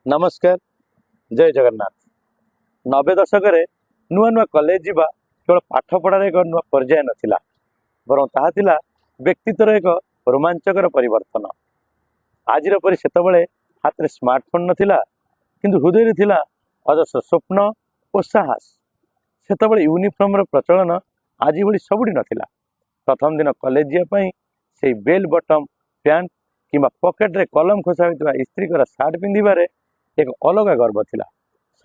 नमस्कार। जय जगन्नाथ। 90 दशक नुआ नुआ कॉलेज जीवा केवल पाठ पढ़ार एक नुआ पर्याय नथिला, बरं ताहा थिला व्यक्तित्वर एक रोमांचकर परिवर्तन। आज परी सेतबेले हाथ में स्मार्टफोन नथिला, किंतु हृदय थिला अजस्र स्वप्न और साहस। सेतबेले यूनिफॉर्म प्रचलन आज भली सबुठी नथिला। प्रथम दिन कॉलेज जावाई से बेल बटम पैंट किंबा पॉकेट रे कलम खोसा होइतबा स्त्री कर सार्ट पिंधिबारे एक अलग गर्व थिला।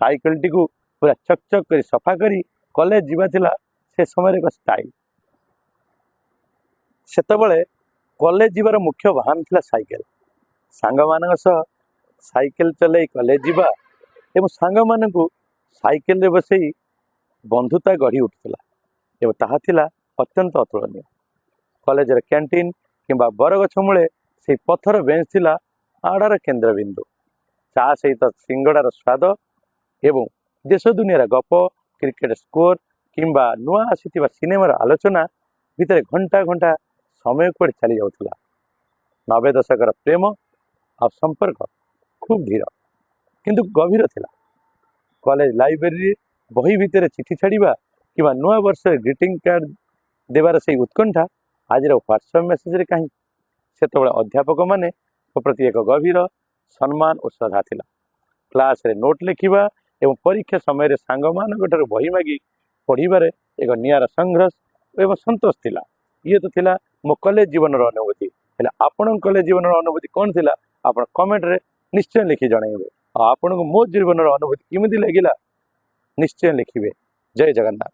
साइकेल टी को पूरा चकचक कर सफा करी कॉलेज जीवा थिला से समय एक स्टाइल। सेतबेले कॉलेज जीवार मुख्य वाहन थिला साइकेल। सांग मानक सह साइकेल चले कॉलेज जीवा एवं सांग मानकु साइकेल रे बसई बंधुता गढ़ी उठुला एवं ताहा थिला अत्यंत अतुलनीय। कॉलेज रे कैंटीन किंबा बरगछ मूले से पत्थर बेंच थिला आड़ार केन्द्रबिंदु। चा सहित सिंगड़ार स्वाद एवं देश दुनियार गप, क्रिकेट स्कोर किंबा नुआ आसीथिबा सिनेमार आलोचना भितर घंटा घंटा समय कुआडे चली जाउथला। 90 दशकर प्रेम और संपर्क खूब धीर किंतु गभीर थिला। कॉलेज लाइब्रेरी बही भितर चिठी छाड़िबा किंबा नुआ वर्ष ग्रीटिंग कार्ड देवार से उत्कंठा आज व्हाट्सएप मेसेज रे कहीं। सेतबेले अध्यापक माने प्रति एक गभीर सम्मान और श्रद्धा थिला। क्लास रे नोट लिखिबा एवं परीक्षा समय रे सांग मानक बही मागी पढ़िबारे एक नियारा संघर्ष एवं संतोष थिला। ये तो थिला मो कॉलेज जीवन रो अनुभूति। हेले आपन कॉलेज जीवन रो अनुभूति कोन थिला आपन कमेंट रे निश्चय लिखि जणाइबे। आपन को मो जीवन रो अनुभूति किमिति लागिला निश्चय लिखिबे। जय जगन्नाथ।